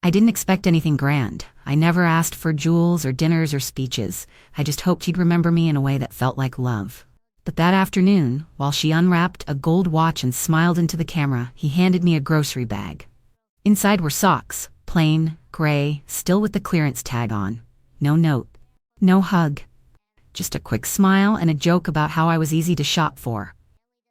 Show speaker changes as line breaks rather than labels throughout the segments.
I didn't expect anything grand. I never asked for jewels or dinners or speeches. I just hoped he'd remember me in a way that felt like love. But that afternoon, while she unwrapped a gold watch and smiled into the camera, he handed me a grocery bag. Inside were socks, plain, gray, still with the clearance tag on. No note. No hug. Just a quick smile and a joke about how I was easy to shop for.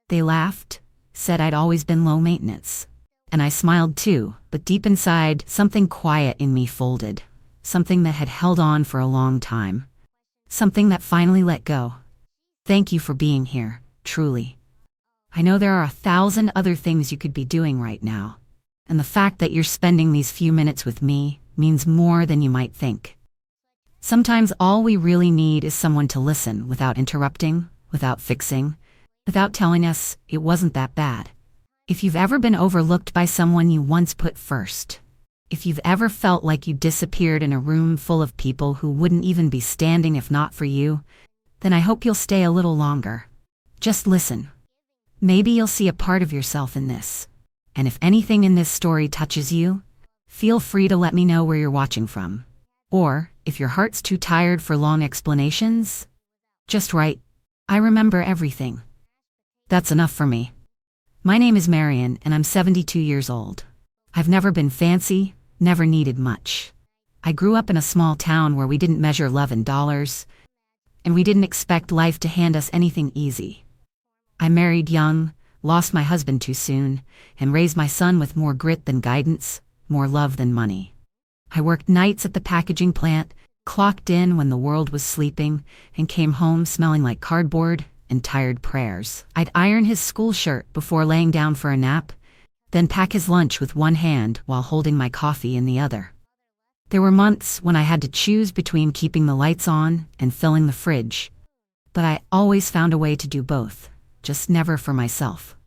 They laughed, said I'd always been low maintenance. And I smiled too, but deep inside, something quiet in me folded. Something that had held on for a long time. Something that finally let go. Thank you for being here, truly. I know there are 1,000 other things you could be doing right now. And the fact that you're spending these few minutes with me means more than you might think. Sometimes all we really need is someone to listen without interrupting, without fixing, without telling us it wasn't that bad. If you've ever been overlooked by someone you once put first, if you've ever felt like you disappeared in a room full of people who wouldn't even be standing if not for you, then I hope you'll stay a little longer. Just listen. Maybe you'll see a part of yourself in this. And if anything in this story touches you, feel free to let me know where you're watching from. Or, if your heart's too tired for long explanations, just write, "I remember everything." That's enough for me. My name is Marion, and I'm 72 years old. I've never been fancy, never needed much. I grew up in a small town where we didn't measure love in dollars, and we didn't expect life to hand us anything easy. I married young, lost my husband too soon, and raised my son with more grit than guidance, more love than money. I worked nights at the packaging plant, clocked in when the world was sleeping, and came home smelling like cardboard and tired prayers. I'd iron his school shirt before laying down for a nap, then pack his lunch with one hand while holding my coffee in the other. There were months when I had to choose between keeping the lights on and filling the fridge, but I always found a way to do both, just never for myself.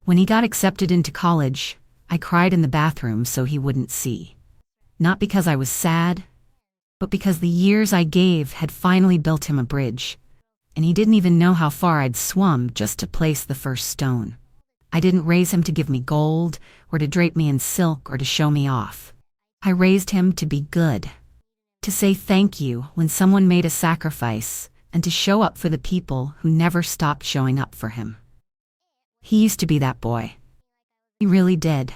When he got accepted into college, I cried in the bathroom so he wouldn't see. Not because I was sad, but because the years I gave had finally built him a bridge, and he didn't even know how far I'd swum just to place the first stone. I didn't raise him to give me gold, or to drape me in silk, or to show me off. I raised him to be good, to say thank you when someone made a sacrifice, and to show up for the people who never stopped showing up for him. He used to be that boy. He really did.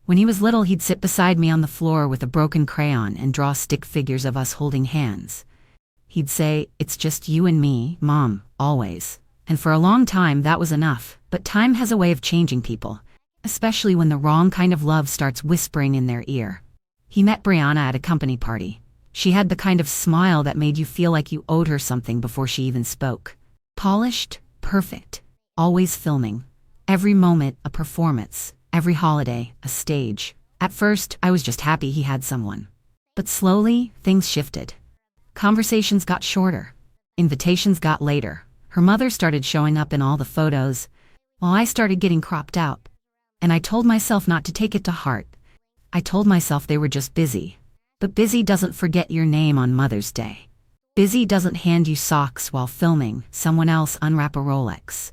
When he was little, he'd sit beside me on the floor with a broken crayon and draw stick figures of us holding hands. He'd say, "It's just you and me, Mom, always." And for a long time that was enough, but time has a way of changing people, especially when the wrong kind of love starts whispering in their ear. He met Brianna at a company party. She had the kind of smile that made you feel like you owed her something before she even spoke. Polished, perfect, always filming. Every moment a performance, every holiday a stage. At first, I was just happy he had someone. But slowly, things shifted. Conversations got shorter. Invitations got later. Her mother started showing up in all the photos, while I started getting cropped out. And I told myself not to take it to heart. I told myself they were just busy. But busy doesn't forget your name on Mother's Day. Busy doesn't hand you socks while filming someone else unwrap a Rolex.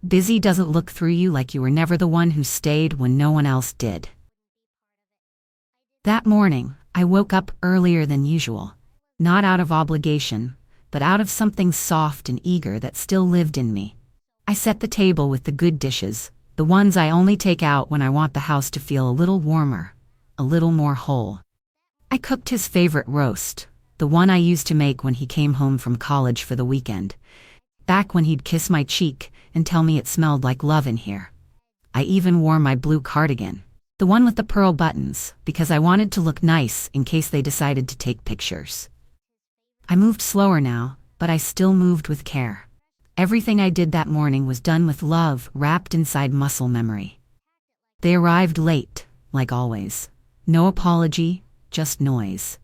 Busy doesn't look through you like you were never the one who stayed when no one else did. That morning, I woke up earlier than usual. Not out of obligation, but out of something soft and eager that still lived in me. I set the table with the good dishes, the ones I only take out when I want the house to feel a little warmer, a little more whole. I cooked his favorite roast, the one I used to make when he came home from college for the weekend, back when he'd kiss my cheek and tell me it smelled like love in here. I even wore my blue cardigan, the one with the pearl buttons, because I wanted to look nice in case they decided to take pictures. I moved slower now, but I still moved with care. Everything I did that morning was done with love wrapped inside muscle memory. They arrived late, like always. No apology, just noise.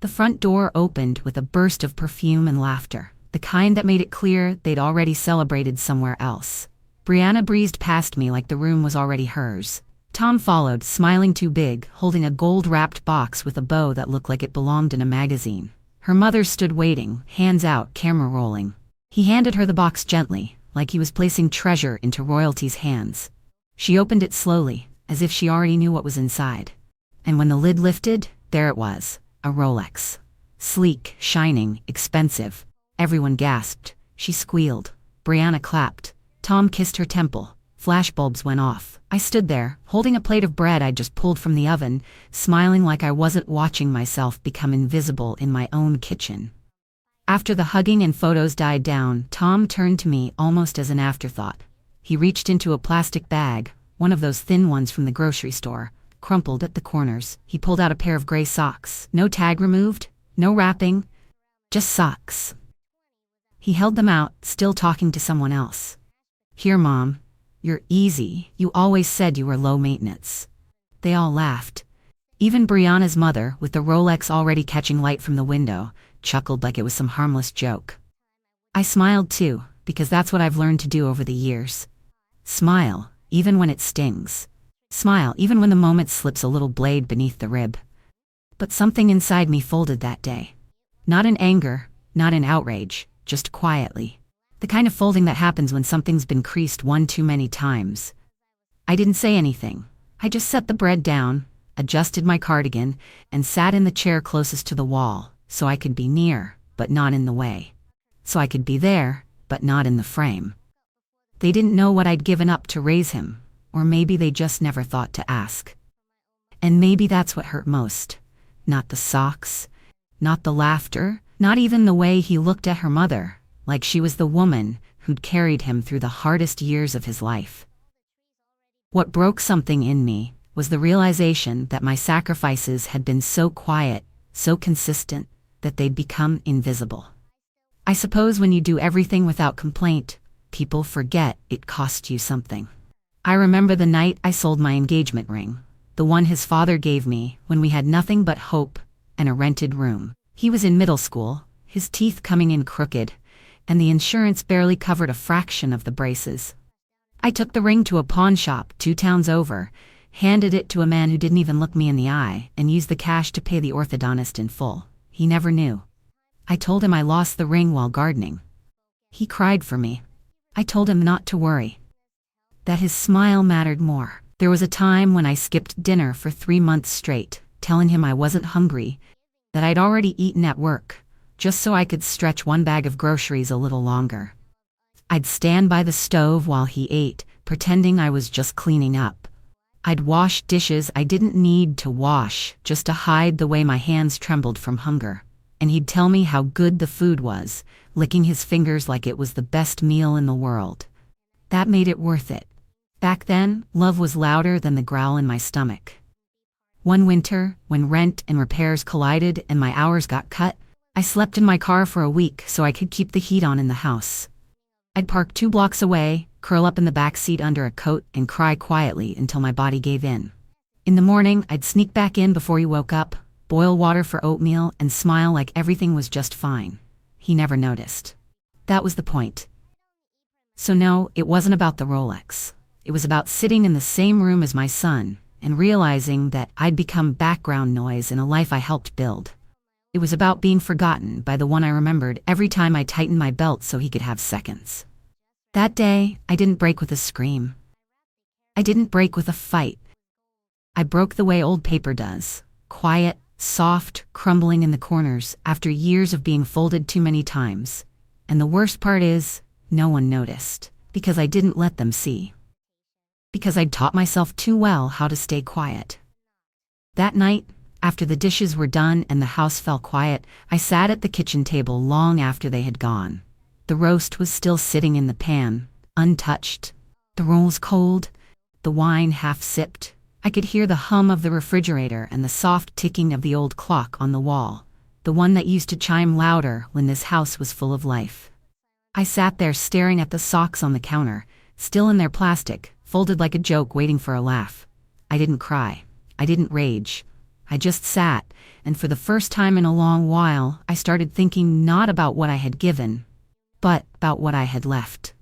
The front door opened with a burst of perfume and laughter, the kind that made it clear they'd already celebrated somewhere else. Brianna breezed past me like the room was already hers. Tom followed, smiling too big, holding a gold-wrapped box with a bow that looked like it belonged in a magazine. Her mother stood waiting, hands out, camera rolling. He handed her the box gently, like he was placing treasure into royalty's hands. She opened it slowly, as if she already knew what was inside. And when the lid lifted, there it was, a Rolex. Sleek, shining, expensive. Everyone gasped. She squealed. Brianna clapped. Tom kissed her temple. Flashbulbs went off. I stood there, holding a plate of bread I'd just pulled from the oven, smiling like I wasn't watching myself become invisible in my own kitchen. After the hugging and photos died down, Tom turned to me almost as an afterthought. He reached into a plastic bag, one of those thin ones from the grocery store, crumpled at the corners. He pulled out a pair of gray socks. No tag removed, no wrapping, just socks. He held them out, still talking to someone else. "Here, Mom. You're easy. You always said you were low maintenance." They all laughed. Even Brianna's mother, with the Rolex already catching light from the window, chuckled like it was some harmless joke. I smiled too, because that's what I've learned to do over the years. Smile, even when it stings. Smile, even when the moment slips a little blade beneath the rib. But something inside me folded that day. Not in anger, not in outrage, just quietly. The kind of folding that happens when something's been creased one too many times. I didn't say anything. I just set the bread down, adjusted my cardigan, and sat in the chair closest to the wall, so I could be near, but not in the way. So I could be there, but not in the frame. They didn't know what I'd given up to raise him, or maybe they just never thought to ask. And maybe that's what hurt most. Not the socks, not the laughter, not even the way he looked at her mother, like she was the woman who'd carried him through the hardest years of his life. What broke something in me was the realization that my sacrifices had been so quiet, so consistent, that they'd become invisible. I suppose when you do everything without complaint, people forget it cost you something. I remember the night I sold my engagement ring, the one his father gave me when we had nothing but hope and a rented room. He was in middle school, his teeth coming in crooked, and the insurance barely covered a fraction of the braces. I took the ring to a pawn shop 2 towns over, handed it to a man who didn't even look me in the eye, and used the cash to pay the orthodontist in full. He never knew. I told him I lost the ring while gardening. He cried for me. I told him not to worry. That his smile mattered more. There was a time when I skipped dinner for 3 months straight, telling him I wasn't hungry, that I'd already eaten at work, just so I could stretch one bag of groceries a little longer. I'd stand by the stove while he ate, pretending I was just cleaning up. I'd wash dishes I didn't need to wash, just to hide the way my hands trembled from hunger. And he'd tell me how good the food was, licking his fingers like it was the best meal in the world. That made it worth it. Back then, love was louder than the growl in my stomach. One winter, when rent and repairs collided and my hours got cut, I slept in my car for a week so I could keep the heat on in the house. I'd park 2 blocks away, curl up in the back seat under a coat, and cry quietly until my body gave in. In the morning, I'd sneak back in before he woke up, boil water for oatmeal, and smile like everything was just fine. He never noticed. That was the point. So no, it wasn't about the Rolex. It was about sitting in the same room as my son and realizing that I'd become background noise in a life I helped build. It was about being forgotten by the one I remembered every time I tightened my belt so he could have seconds. That day, I didn't break with a scream. I didn't break with a fight. I broke the way old paper does, quiet, soft, crumbling in the corners after years of being folded too many times. And the worst part is, no one noticed, because I didn't let them see. Because I'd taught myself too well how to stay quiet. That night, after the dishes were done and the house fell quiet, I sat at the kitchen table long after they had gone. The roast was still sitting in the pan, untouched. The rolls cold, the wine half sipped. I could hear the hum of the refrigerator and the soft ticking of the old clock on the wall, the one that used to chime louder when this house was full of life. I sat there staring at the socks on the counter, still in their plastic, folded like a joke waiting for a laugh. I didn't cry. I didn't rage. I just sat, and for the first time in a long while, I started thinking not about what I had given, but about what I had left.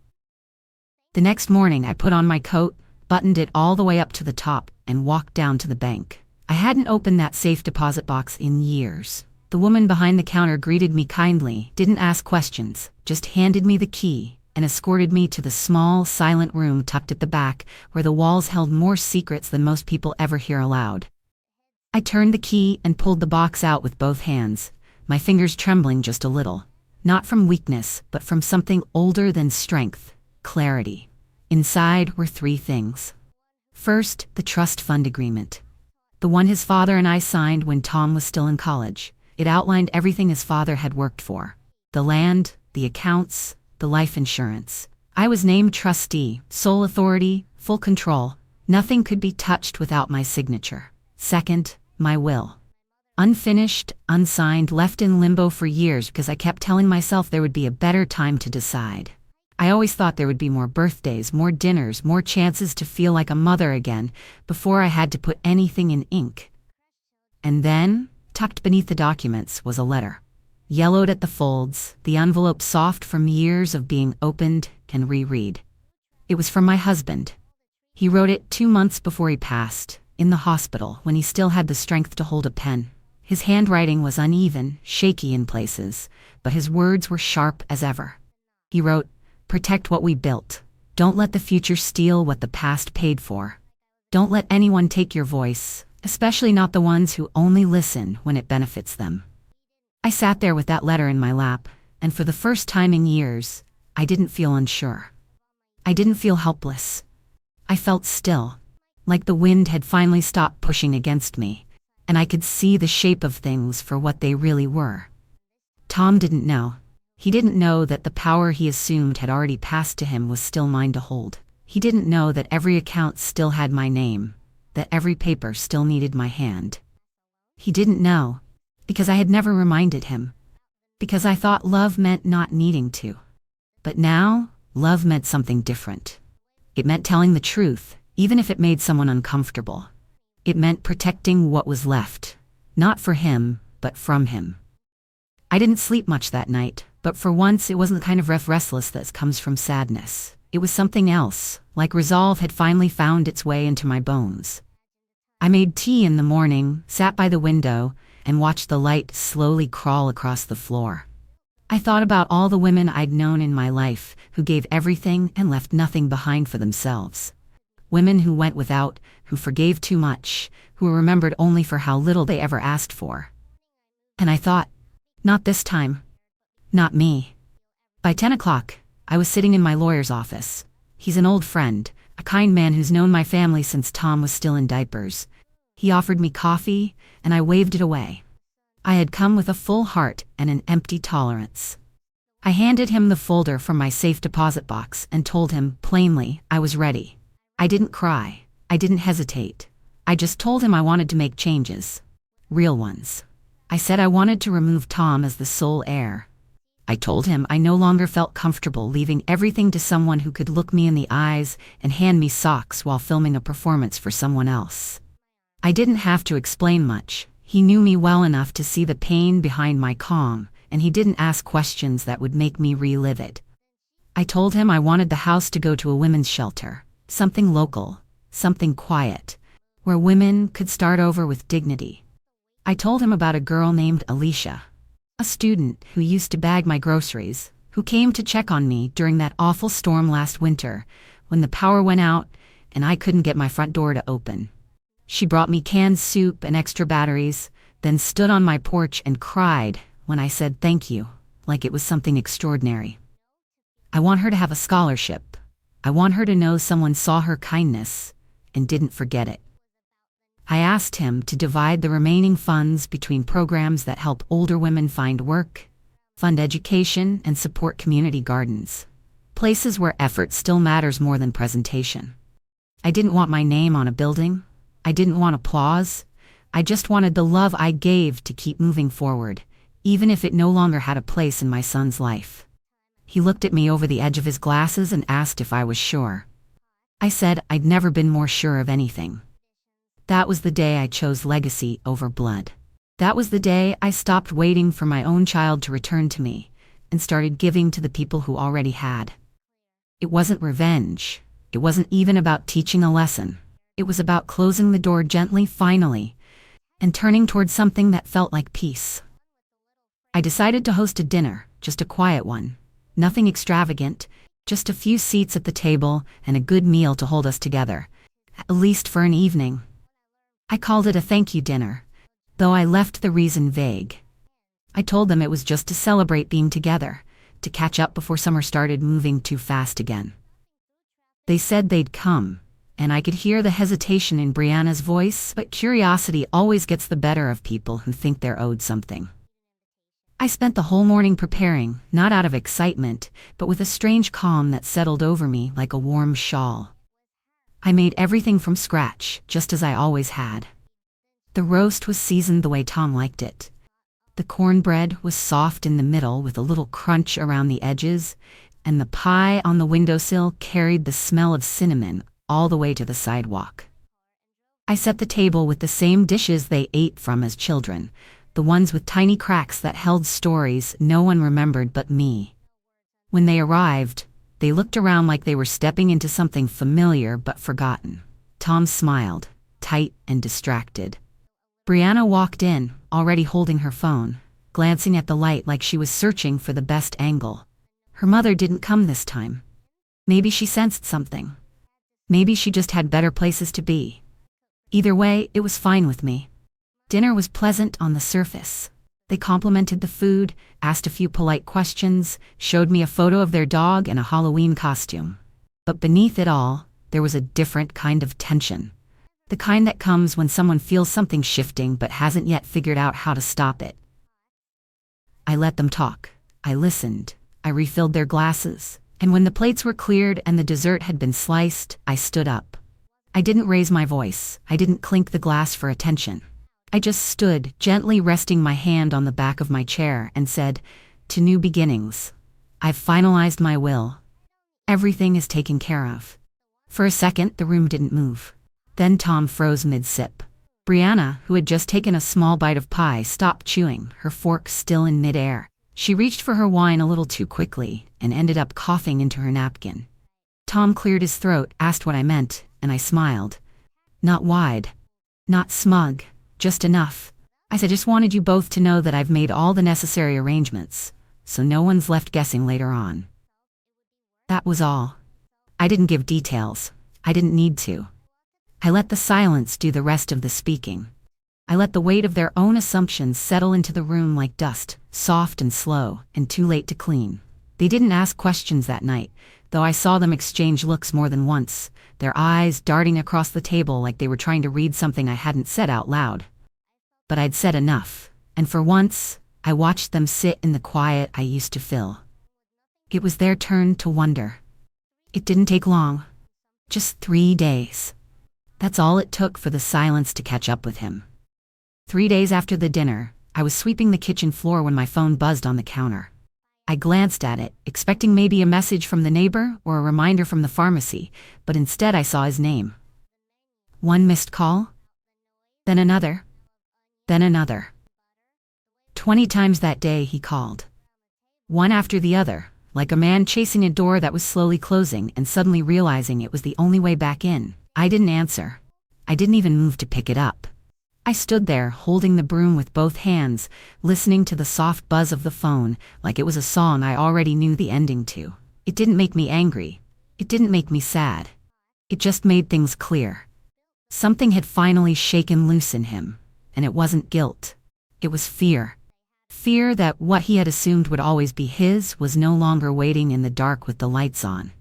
The next morning, I put on my coat, buttoned it all the way up to the top, and walked down to the bank. I hadn't opened that safe deposit box in years. The woman behind the counter greeted me kindly, didn't ask questions, just handed me the key, and escorted me to the small, silent room tucked at the back, where the walls held more secrets than most people ever hear aloud. I turned the key and pulled the box out with both hands, my fingers trembling just a little. Not from weakness, but from something older than strength: clarity. Inside were three things. First, the trust fund agreement. The one his father and I signed when Tom was still in college. It outlined everything his father had worked for: the land, the accounts, the life insurance. I was named trustee, sole authority, full control. Nothing could be touched without my signature. Second, my will. Unfinished, unsigned, left in limbo for years because I kept telling myself there would be a better time to decide. I always thought there would be more birthdays, more dinners, more chances to feel like a mother again before I had to put anything in ink. And then, tucked beneath the documents, was a letter. Yellowed at the folds, the envelope soft from years of being opened and reread. It was from my husband. He wrote it 2 months before he passed, in the hospital when he still had the strength to hold a pen. His handwriting was uneven, shaky in places, but his words were sharp as ever. He wrote, "Protect what we built. Don't let the future steal what the past paid for. Don't let anyone take your voice, especially not the ones who only listen when it benefits them." I sat there with that letter in my lap, and for the first time in years, I didn't feel unsure. I didn't feel helpless. I felt still, like the wind had finally stopped pushing against me, and I could see the shape of things for what they really were. Tom didn't know. He didn't know that the power he assumed had already passed to him was still mine to hold. He didn't know that every account still had my name, that every paper still needed my hand. He didn't know, because I had never reminded him, because I thought love meant not needing to. But now, love meant something different. It meant telling the truth, even if it made someone uncomfortable. It meant protecting what was left, not for him, but from him. I didn't sleep much that night, but for once it wasn't the kind of restless that comes from sadness. It was something else, like resolve had finally found its way into my bones. I made tea in the morning, sat by the window, and watched the light slowly crawl across the floor. I thought about all the women I'd known in my life who gave everything and left nothing behind for themselves. Women who went without, who forgave too much, who were remembered only for how little they ever asked for. And I thought, not this time. Not me. By 10 o'clock, I was sitting in my lawyer's office. He's an old friend, a kind man who's known my family since Tom was still in diapers. He offered me coffee, and I waved it away. I had come with a full heart and an empty tolerance. I handed him the folder from my safe deposit box and told him, plainly, I was ready. I didn't cry. I didn't hesitate. I just told him I wanted to make changes. Real ones. I said I wanted to remove Tom as the sole heir. I told him I no longer felt comfortable leaving everything to someone who could look me in the eyes and hand me socks while filming a performance for someone else. I didn't have to explain much. He knew me well enough to see the pain behind my calm, and he didn't ask questions that would make me relive it. I told him I wanted the house to go to a women's shelter. Something local, something quiet, where women could start over with dignity. I told him about a girl named Alicia, a student who used to bag my groceries, who came to check on me during that awful storm last winter when the power went out and I couldn't get my front door to open. She brought me canned soup and extra batteries, then stood on my porch and cried when I said thank you, like it was something extraordinary. I want her to have a scholarship. I want her to know someone saw her kindness and didn't forget it. I asked him to divide the remaining funds between programs that help older women find work, fund education, and support community gardens, places where effort still matters more than presentation. I didn't want my name on a building. I didn't want applause. I just wanted the love I gave to keep moving forward, even if it no longer had a place in my son's life. He looked at me over the edge of his glasses and asked if I was sure. I said I'd never been more sure of anything. That was the day I chose legacy over blood. That was the day I stopped waiting for my own child to return to me and started giving to the people who already had. It wasn't revenge. It wasn't even about teaching a lesson. It was about closing the door gently, finally, and turning towards something that felt like peace. I decided to host a dinner, just a quiet one. Nothing extravagant, just a few seats at the table and a good meal to hold us together, at least for an evening. I called it a thank you dinner, though I left the reason vague. I told them it was just to celebrate being together, to catch up before summer started moving too fast again. They said they'd come, and I could hear the hesitation in Brianna's voice, but curiosity always gets the better of people who think they're owed something. I spent the whole morning preparing, not out of excitement, but with a strange calm that settled over me like a warm shawl. I made everything from scratch, just as I always had. The roast was seasoned the way Tom liked it. The cornbread was soft in the middle with a little crunch around the edges, and the pie on the windowsill carried the smell of cinnamon all the way to the sidewalk. I set the table with the same dishes they ate from as children, the ones with tiny cracks that held stories no one remembered but me. When they arrived, they looked around like they were stepping into something familiar but forgotten. Tom smiled, tight and distracted. Brianna walked in, already holding her phone, glancing at the light like she was searching for the best angle. Her mother didn't come this time. Maybe she sensed something. Maybe she just had better places to be. Either way, it was fine with me. Dinner was pleasant on the surface. They complimented the food, asked a few polite questions, showed me a photo of their dog in a Halloween costume. But beneath it all, there was a different kind of tension. The kind that comes when someone feels something shifting but hasn't yet figured out how to stop it. I let them talk. I listened. I refilled their glasses. And when the plates were cleared and the dessert had been sliced, I stood up. I didn't raise my voice. I didn't clink the glass for attention. I just stood, gently resting my hand on the back of my chair, and said, "To new beginnings. I've finalized my will. Everything is taken care of." For a second, the room didn't move. Then Tom froze mid-sip. Brianna, who had just taken a small bite of pie, stopped chewing, her fork still in mid-air. She reached for her wine a little too quickly and ended up coughing into her napkin. Tom cleared his throat, asked what I meant, and I smiled. Not wide. Not smug. Just enough. I said, "Just wanted you both to know that I've made all the necessary arrangements, so no one's left guessing later on." That was all. I didn't give details. I didn't need to. I let the silence do the rest of the speaking. I let the weight of their own assumptions settle into the room like dust, soft and slow, and too late to clean. They didn't ask questions that night, though I saw them exchange looks more than once, their eyes darting across the table like they were trying to read something I hadn't said out loud. But I'd said enough, and for once, I watched them sit in the quiet I used to fill. It was their turn to wonder. It didn't take long. Just 3 days. That's all it took for the silence to catch up with him. 3 days after the dinner, I was sweeping the kitchen floor when my phone buzzed on the counter. I glanced at it, expecting maybe a message from the neighbor or a reminder from the pharmacy, but instead I saw his name. One missed call, then another, then another. 20 times that day he called. One after the other, like a man chasing a door that was slowly closing and suddenly realizing it was the only way back in. I didn't answer. I didn't even move to pick it up. I stood there, holding the broom with both hands, listening to the soft buzz of the phone, like it was a song I already knew the ending to. It didn't make me angry. It didn't make me sad. It just made things clear. Something had finally shaken loose in him, and it wasn't guilt. It was fear. Fear that what he had assumed would always be his was no longer waiting in the dark with the lights on.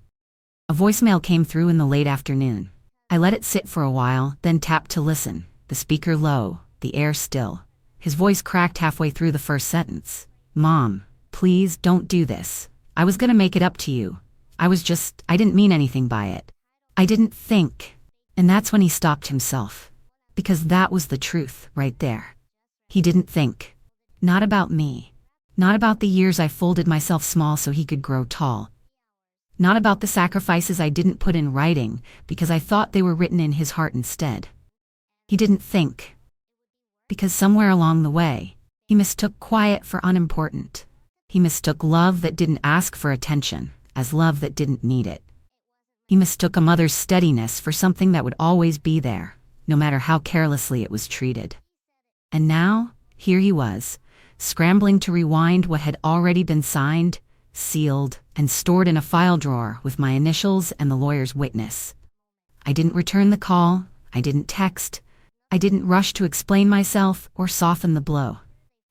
A voicemail came through in the late afternoon. I let it sit for a while, then tapped to listen. The speaker low, the air still. His voice cracked halfway through the first sentence. "Mom, please don't do this. I was gonna make it up to you. I didn't mean anything by it. I didn't think." And that's when he stopped himself. Because that was the truth, right there. He didn't think. Not about me. Not about the years I folded myself small so he could grow tall. Not about the sacrifices I didn't put in writing because I thought they were written in his heart instead. He didn't think. Because somewhere along the way, he mistook quiet for unimportant. He mistook love that didn't ask for attention as love that didn't need it. He mistook a mother's steadiness for something that would always be there, no matter how carelessly it was treated. And now, here he was, scrambling to rewind what had already been signed, sealed, and stored in a file drawer with my initials and the lawyer's witness. I didn't return the call. I didn't text. I didn't rush to explain myself or soften the blow.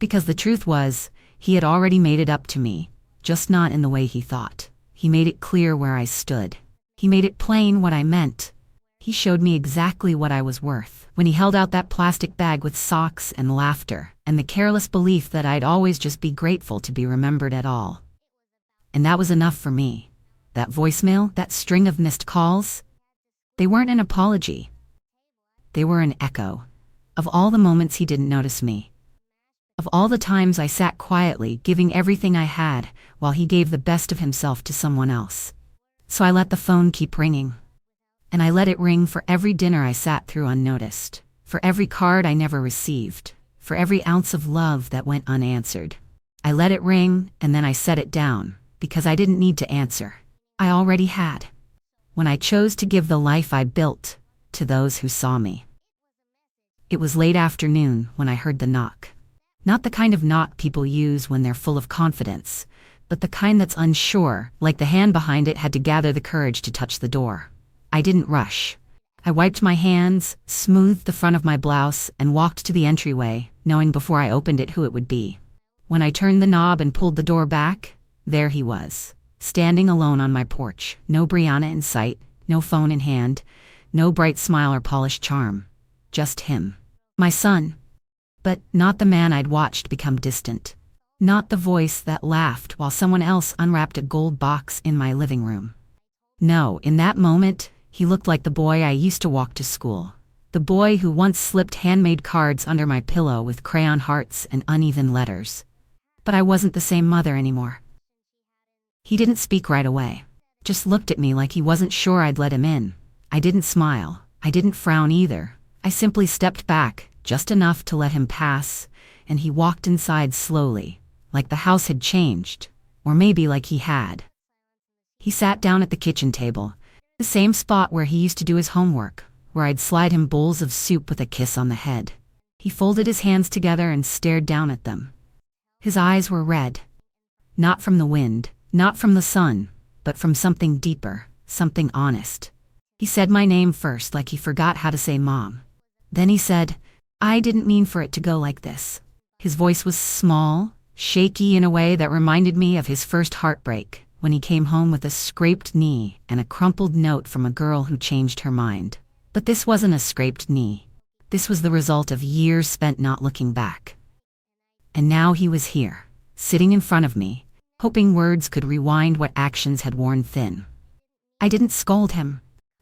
Because the truth was, he had already made it up to me, just not in the way he thought. He made it clear where I stood. He made it plain what I meant. He showed me exactly what I was worth when he held out that plastic bag with socks and laughter and the careless belief that I'd always just be grateful to be remembered at all. And that was enough for me. That voicemail, that string of missed calls, they weren't an apology. They were an echo of all the moments he didn't notice me. Of all the times I sat quietly, giving everything I had, while he gave the best of himself to someone else. So I let the phone keep ringing. And I let it ring for every dinner I sat through unnoticed, for every card I never received, for every ounce of love that went unanswered. I let it ring, and then I set it down, because I didn't need to answer. I already had. When I chose to give the life I built to those who saw me. It was late afternoon when I heard the knock. Not the kind of knock people use when they're full of confidence, but the kind that's unsure, like the hand behind it had to gather the courage to touch the door. I didn't rush. I wiped my hands, smoothed the front of my blouse, and walked to the entryway, knowing before I opened it who it would be. When I turned the knob and pulled the door back, there he was, standing alone on my porch. No Brianna in sight, no phone in hand, no bright smile or polished charm. Just him. My son. But not the man I'd watched become distant. Not the voice that laughed while someone else unwrapped a gold box in my living room. No, in that moment, he looked like the boy I used to walk to school. The boy who once slipped handmade cards under my pillow with crayon hearts and uneven letters. But I wasn't the same mother anymore. He didn't speak right away. Just looked at me like he wasn't sure I'd let him in. I didn't smile. I didn't frown either. I simply stepped back, just enough to let him pass, and he walked inside slowly, like the house had changed, or maybe like he had. He sat down at the kitchen table, the same spot where he used to do his homework, where I'd slide him bowls of soup with a kiss on the head. He folded his hands together and stared down at them. His eyes were red. Not from the wind, not from the sun, but from something deeper, something honest. He said my name first, like he forgot how to say Mom. Then he said, "I didn't mean for it to go like this." His voice was small, shaky in a way that reminded me of his first heartbreak, when he came home with a scraped knee and a crumpled note from a girl who changed her mind. But this wasn't a scraped knee. This was the result of years spent not looking back. And now he was here, sitting in front of me, hoping words could rewind what actions had worn thin. I didn't scold him.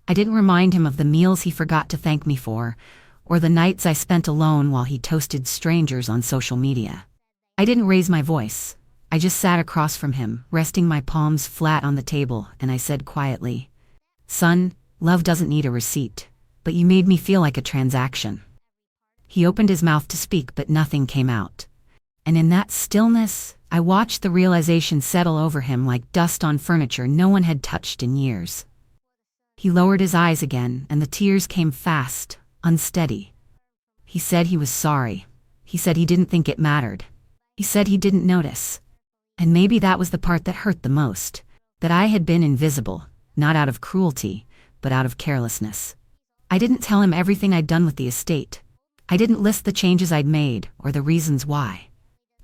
I didn't remind him of the meals he forgot to thank me for, or the nights I spent alone while he toasted strangers on social media. I didn't raise my voice. I just sat across from him, resting my palms flat on the table, and I said quietly, "Son, love doesn't need a receipt, but you made me feel like a transaction." He opened his mouth to speak, but nothing came out. And in that stillness, I watched the realization settle over him like dust on furniture no one had touched in years. He lowered his eyes again, and the tears came fast, unsteady. He said he was sorry. He said he didn't think it mattered. He said he didn't notice. And maybe that was the part that hurt the most, that I had been invisible, not out of cruelty, but out of carelessness. I didn't tell him everything I'd done with the estate. I didn't list the changes I'd made, or the reasons why.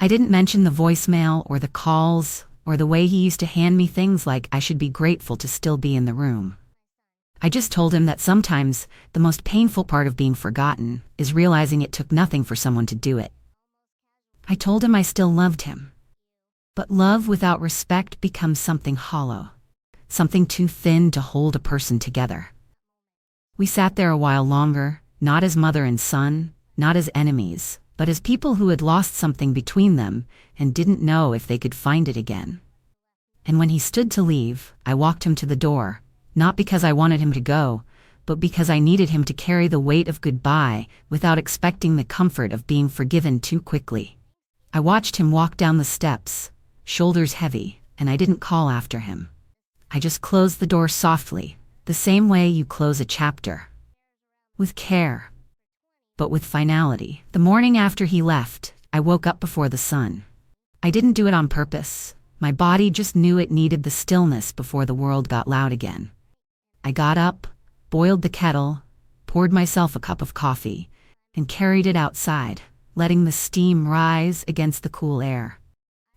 I didn't mention the voicemail, or the calls, or the way he used to hand me things like I should be grateful to still be in the room. I just told him that sometimes the most painful part of being forgotten is realizing it took nothing for someone to do it. I told him I still loved him. But love without respect becomes something hollow, something too thin to hold a person together. We sat there a while longer, not as mother and son, not as enemies, but as people who had lost something between them and didn't know if they could find it again. And when he stood to leave, I walked him to the door, not because I wanted him to go, but because I needed him to carry the weight of goodbye without expecting the comfort of being forgiven too quickly. I watched him walk down the steps, shoulders heavy, and I didn't call after him. I just closed the door softly, the same way you close a chapter. With care, but with finality. The morning after he left, I woke up before the sun. I didn't do it on purpose. My body just knew it needed the stillness before the world got loud again. I got up, boiled the kettle, poured myself a cup of coffee, and carried it outside, letting the steam rise against the cool air.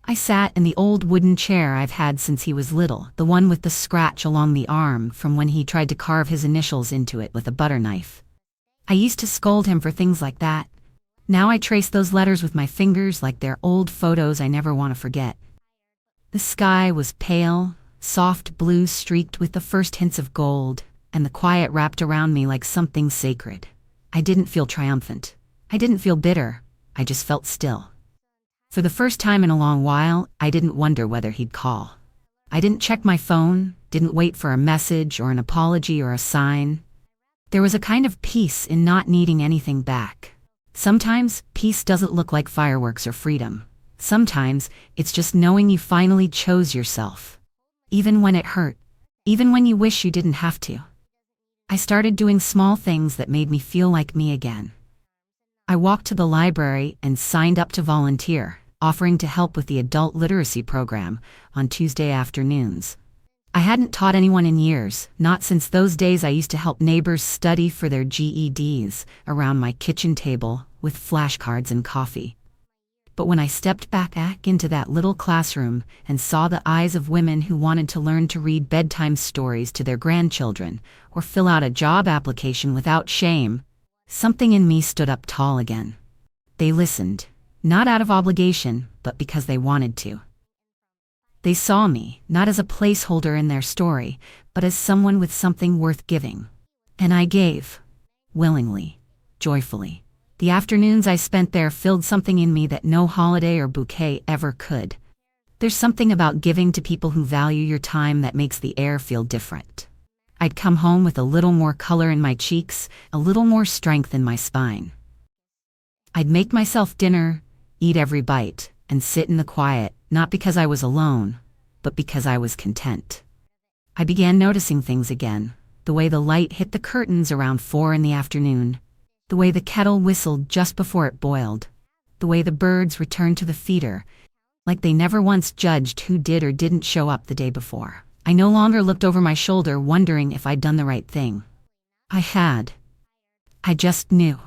I sat in the old wooden chair I've had since he was little, the one with the scratch along the arm from when he tried to carve his initials into it with a butter knife. I used to scold him for things like that. Now I trace those letters with my fingers like they're old photos I never want to forget. The sky was pale, soft blue streaked with the first hints of gold, and the quiet wrapped around me like something sacred. I didn't feel triumphant. I didn't feel bitter. I just felt still. For the first time in a long while, I didn't wonder whether he'd call. I didn't check my phone, didn't wait for a message or an apology or a sign. There was a kind of peace in not needing anything back. Sometimes, peace doesn't look like fireworks or freedom. Sometimes, it's just knowing you finally chose yourself. Even when it hurt. Even when you wish you didn't have to. I started doing small things that made me feel like me again. I walked to the library and signed up to volunteer, offering to help with the adult literacy program on Tuesday afternoons. I hadn't taught anyone in years, not since those days I used to help neighbors study for their GEDs around my kitchen table with flashcards and coffee. But when I stepped back into that little classroom and saw the eyes of women who wanted to learn to read bedtime stories to their grandchildren or fill out a job application without shame, something in me stood up tall again. They listened, not out of obligation, but because they wanted to. They saw me, not as a placeholder in their story, but as someone with something worth giving. And I gave. Willingly. Joyfully. The afternoons I spent there filled something in me that no holiday or bouquet ever could. There's something about giving to people who value your time that makes the air feel different. I'd come home with a little more color in my cheeks, a little more strength in my spine. I'd make myself dinner, eat every bite, and sit in the quiet, not because I was alone, but because I was content. I began noticing things again, the way the light hit the curtains around 4 in the afternoon, the way the kettle whistled just before it boiled, the way the birds returned to the feeder, like they never once judged who did or didn't show up the day before. I no longer looked over my shoulder wondering if I'd done the right thing. I had. I just knew.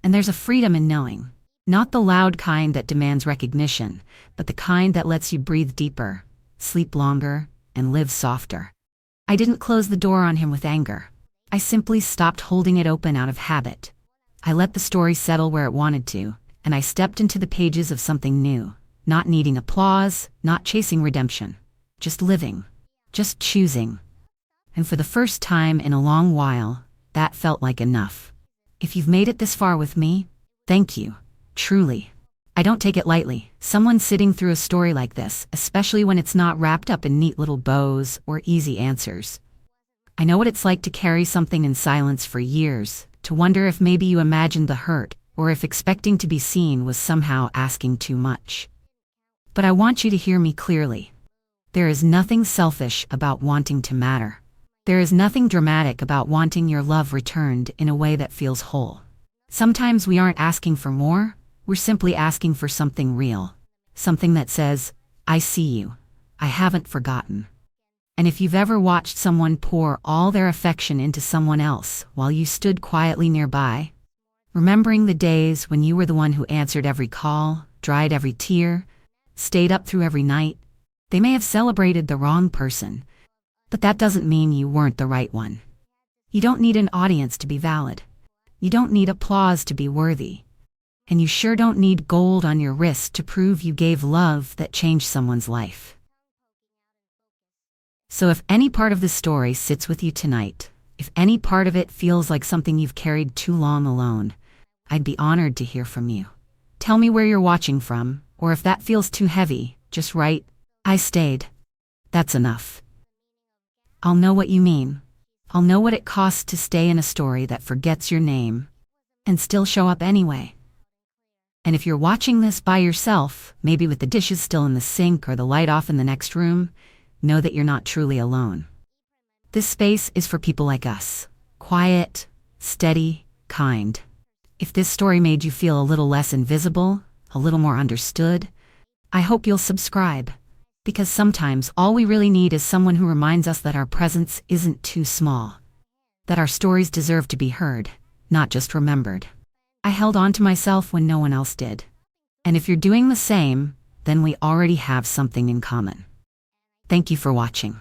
And there's a freedom in knowing. Not the loud kind that demands recognition, but the kind that lets you breathe deeper, sleep longer, and live softer. I didn't close the door on him with anger. I simply stopped holding it open out of habit. I let the story settle where it wanted to, and I stepped into the pages of something new, not needing applause, not chasing redemption. Just living. Just choosing. And for the first time in a long while, that felt like enough. If you've made it this far with me, thank you. Truly. I don't take it lightly. Someone sitting through a story like this, especially when it's not wrapped up in neat little bows or easy answers. I know what it's like to carry something in silence for years, to wonder if maybe you imagined the hurt, or if expecting to be seen was somehow asking too much. But I want you to hear me clearly. There is nothing selfish about wanting to matter. There is nothing dramatic about wanting your love returned in a way that feels whole. Sometimes we aren't asking for more, we're simply asking for something real. Something that says, I see you. I haven't forgotten. And if you've ever watched someone pour all their affection into someone else while you stood quietly nearby, remembering the days when you were the one who answered every call, dried every tear, stayed up through every night, they may have celebrated the wrong person, but that doesn't mean you weren't the right one. You don't need an audience to be valid. You don't need applause to be worthy. And you sure don't need gold on your wrist to prove you gave love that changed someone's life. So if any part of this story sits with you tonight, if any part of it feels like something you've carried too long alone, I'd be honored to hear from you. Tell me where you're watching from, or if that feels too heavy, just write, I stayed. That's enough. I'll know what you mean. I'll know what it costs to stay in a story that forgets your name and still show up anyway. And if you're watching this by yourself, maybe with the dishes still in the sink or the light off in the next room, know that you're not truly alone. This space is for people like us. Quiet, steady, kind. If this story made you feel a little less invisible, a little more understood, I hope you'll subscribe. Because sometimes all we really need is someone who reminds us that our presence isn't too small. That our stories deserve to be heard, not just remembered. I held on to myself when no one else did. And if you're doing the same, then we already have something in common. Thank you for watching.